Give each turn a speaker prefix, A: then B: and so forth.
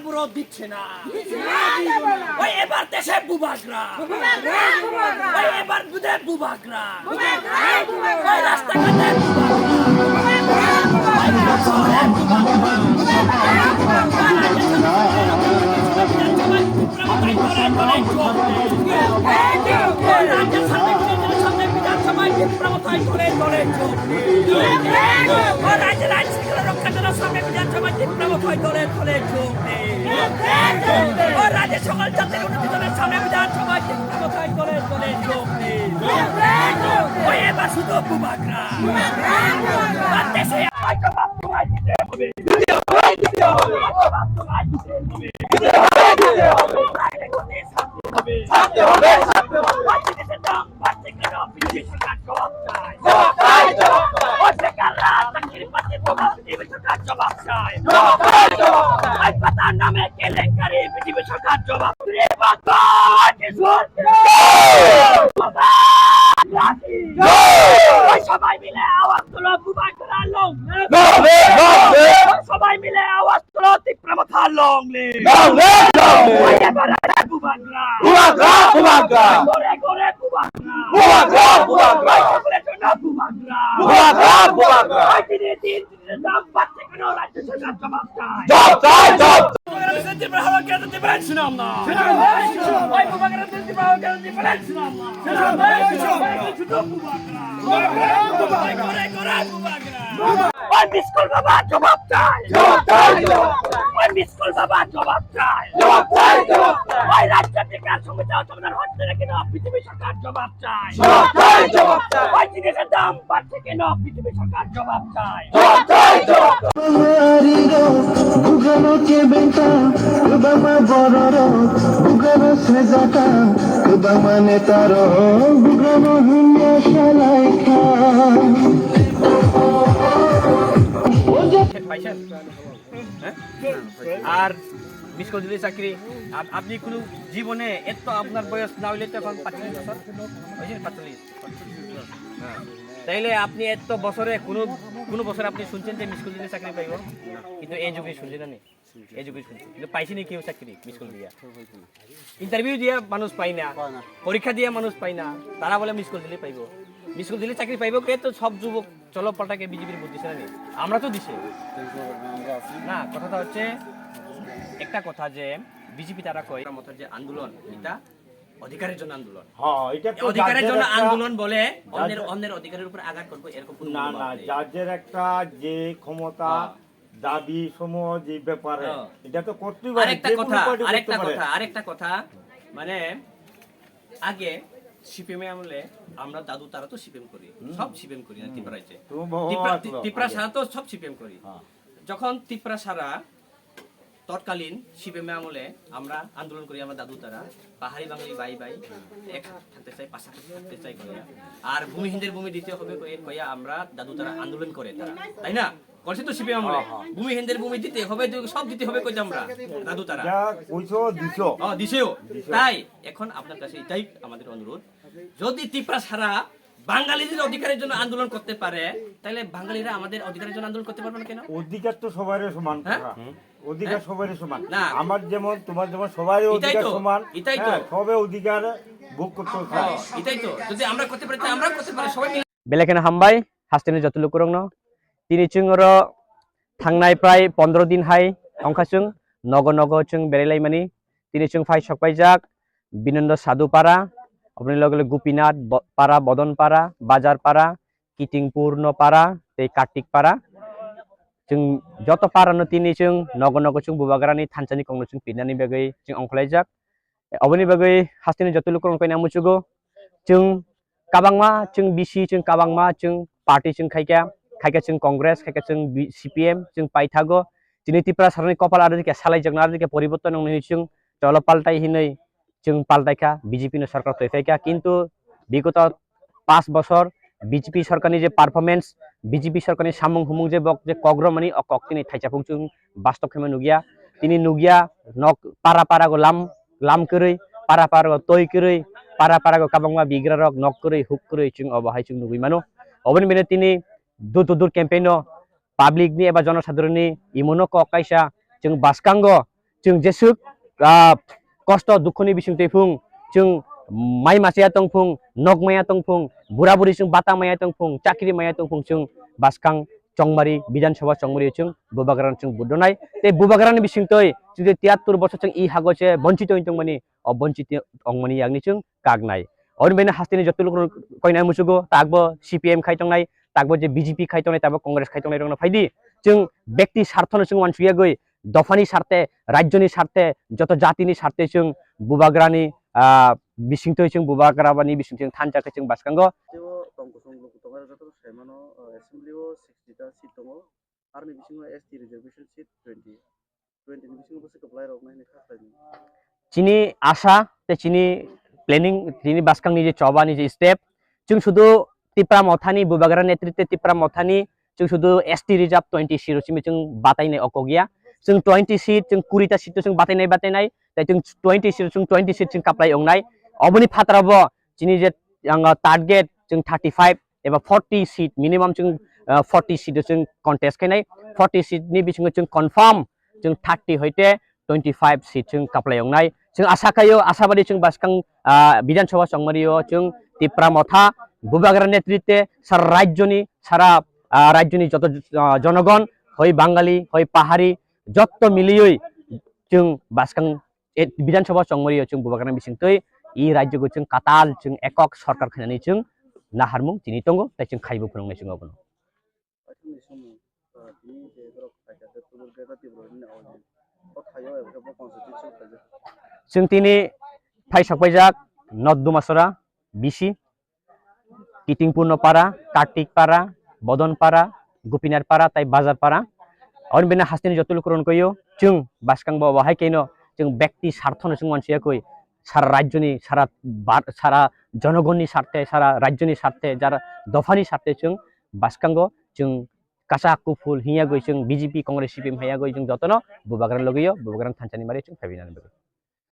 A: বুড়ো দিচ্ছে না ওই এবার দেশে বুবাগরা ওই এবার বুধে বুবাগরা ওই রাস্তাঘাটে রাজ্যের সকল জাতির উন্নতির সামনে বিধানসভায় এবার শুধু বুবাগরা দেশে নামে কেলেঙ্কারি পৃথিবী সরকার জবাব সবাই মিলে আওয়াজ তুলো বুবাগরা লং সবাই মিলে আওয়াজ তুলো তীব্র মথা লং মিসকুল বাবা জবাব চাই মিসকুল বাবা জবাব চাই ওই রাজ্য থেকে সংবিধান সমাধান হচ্ছে না কেন পৃথিবী সরকার জবাব চাই ওই জিনিসের দাম বাড়ছে কেন পৃথিবী সরকার জবাব চাই আর মিসকল দিলে চাকরি আপনি কোনো জীবনে এত আপনার বয়স না হইলে তো এখন 45 বছর হয়েছে 45 তাইলে আপনি এত বছরে কোনো বছর আপনি শুনছেন যে মিসকল দিলে চাকরি পাইব কিন্তু এই যুগে শুনছেন না এই যুগে শুনছেন কিন্তু পাইছে নি কেউ চাকরি মিসকল দিয়া ইন্টারভিউ দিয়া মানুষ পাই না পরীক্ষা দিয়া মানুষ পাই না তারা বলে মিসকল দিলে পাইব মিসকল দিলে চাকরি পাইব কে তো সব যুবক চলো পাল্টাকে বিজেপির ভোট দিছে না আমরা তো দিছে না কথাটা হচ্ছে একটা কথা যে বিজেপি তারা কয় মতো যে আন্দোলন এটা অধিকারের জন্য আন্দোলন অধিকারের জন্য আন্দোলন বলে অন্যের অধিকারের উপর আঘাত করবো এরকম
B: না না যাদের একটা যে ক্ষমতা দাবি সমূহ যে ব্যাপারে এটা তো করতেই পারে
A: আরেকটা কথা মানে আগে সিপিএম আমলে আমরা দাদু তারা তো সিপিএম করি সব সিপিএম করি না ত্রিপুরা সারা তো সব সিপিএম করি যখন ত্রিপুরা সারা তৎকালীন সিপিএম আমলে আমরা আন্দোলন করি আমরা দাদু তারা পাহাড়ি বাঙালি বাই এক থাকতে চাই পাশাপাশি থাকতে চাই কইয়া আর ভূমিহীনদের ভূমি দিতে হবে কইয়া আমরা দাদু তারা আন্দোলন করে তারা তাই না করছে তো সিপিএম আমলে ভূমিহীনদের ভূমি দিতে হবে সব দিতে হবে কইতে আমরা দাদু তারা দিছেও তাই এখন আপনার কাছে এটাই আমাদের অনুরোধ যদি ত্রিপুরা সারা বাঙালিদের অধিকারের জন্য আন্দোলন করতে পারে তাহলে বাঙালিরা আমাদের অধিকারের জন্য আন্দোলন করতে পারবে না কেন
B: অধিকার তো সবারই সমান অধিকার সবারই সমান আমার যেমন তোমার যেমন সবারই অধিকার সমান এটাই তো সবে অধিকার ভোগ করতে পারে
A: এটাই তো যদি আমরা করতে পারি তাহলে আমরা করতে পারি সবাই মিলে
C: বেলেকেন হামবাই হাস্তেনি যতলুক করংনো তিনি চুংর থাंनाय প্রায় 15 দিন হাই अंखाचुं नग चुं बेरायलायमानि তিনি চুং ফাই सकपाइजाक बिनन्द साधुपारा अपनी लगे गोपीनाथ पारा बदनपारा बाजारपारा किटिंगपूर्णपारा कार्तिकपारा जों जत पारानो तिनि जों नग जों बुबाग्रानि थानसानि कंनो जों पिनानि बागै जों अंखलायजाक अबनि बागै हास्तिनि जतलुक रंखायना मुचुगो जों काबांमा जों बिसि जों काबांमा जों पार्टी जों खायका जों कांग्रेस खायका जों सीपीएम जों पाइथागो दिनै त्रिपुरा सारनि कपाल आरो दिके सालायजों आरो दिके परिवर्तन नंनि जों चलो पाल्टाय हिनै जों पाल्टायखा बीजेपी सरकार तैफायखा किन्तु विगत 5 बছर बीजेपी सरकारनि जे पारफरमेंस बीजेपी सरकारनि सामुं हुमुं जे बक जे कग्रमनि अकक्तिनि थाइजाफुं जों बास्तव खेमा नुगिया तिनि नुगिया नक पारा पारागो लाम करै पारा पारागो तय करै पारा पारागो काबांमा बिग्रा रक नक करै हुक करै जों अबहाय जों नुगै मानो अबनि बेने तिनि दुर केम्पेनो पाब्लिकनि एबा जनसाधारणनि इमनो ककाइसा जों बासकांगो जों जेसुक कष्ट दुखुनि बिसिंतै फुं जों माइ मासेया तंफुं नग माया तंफुं बुरा बुरि जों बाता माया तंफुं चाकरी माया तंफुं जों बासखां चंमारी विधानसभा चंमारी जों बुबाग्रान जों बुदनाय ते बुबाग्रान बिसिंतै जों 73 बছর जों इ हागोसे वंचित होइतंमानि अवंचित अंगमानि यागनि जों कागनाय अरबेना हास्तिनि जतुल कयना मुसुगो तागबो सीपीएम खायतंनाय तागबो जे बीजेपी खायतंनाय तागबो कांग्रेस खायतंनाय दंना फायदि जों व्यक्ति स्वार्थनो जों वानसुया गय दफानि स्वार्थे राज्यनि स्वार्थे जत जातिनि स्वार्थे जों बुबाग्रानि बिसिंतै जों बुबाग्राबानि बिसिंतै थानजाखै जों बासखांगो
D: टंग संग कुतंगा जत सेमानो असेंबलियाव 60 टा सीट दङ आरो बिसिङाव एसटी रिजर्वेशन सीट 20 नि बिसिङाव बसे कप्लाय रखनाय खाखलायनि
C: चिनी आशा ते चिनी प्लेनिंग चिनी बासखांनि जे चबानि जे स्टेप जों सुदु तिप्रा मथानि बुबाग्रा नेतृत्व तिप्रा मथानि जों सुदु एसटी रिजर्व 20 सीट सिम जों बातायनाय अकगिया जों 20 सीट जों 20 टा सीट जों बातायनाय जों 20 सीट जों 20 सीट जों काप्लाय अंनाय अबनि फात्राबो चिनी जे टारगेट जों 35 एबा 40 सीट मिनिमाम जों 40 सीट जों कन्टेस्ट खायनाय 40 सीट नि बिसिङाव जों कन्फर्म जों 30 हयते 25 सीट जों काप्लाय अंनाय जों आशा खायो आशाबादि जों बासखां विधानसभा चंमारियो जों तिप्रा मथा बुबाग्रा नेतृत्व सारा राज्यनि जत जनगण हय बांगाली हय पाहाड़ी जत मिलियै जों बासखां विधानसभा चंमारियो जों बुबाग्रा बिसिंतै इ राज्यखौ जों काताल जों एकक सरकार खायनानै जों नाहारमुं दिनै दङ ताइ जों खायबो फोरोंनाय जों अबनो जों दिनै फाइ सकबायजाक नर्थ दुमासरा बिसि किटिंपुर्नपारा कार्तिकपारा बदनपारा गोपीनाथपारा ताइ बाजारपारा और बेना हास्तिनि जतुल करन कयो जों बासखांबो बाहाय केनो जों व्यक्ति स्वार्थनो जों मानसियाखै सारा राज्यनि सारा जनगणनि स्वार्थे सारा राज्यनि स्वार्थे जारा दफानि स्वार्थे जों बासखांगो जों कासा कुफुल हिया गय जों बीजेपी कांग्रेस सीपीएम हिया गय जों जतनो बुबाग्रान लगैयो बुबाग्रान थानसानि मारे जों फायबिनानै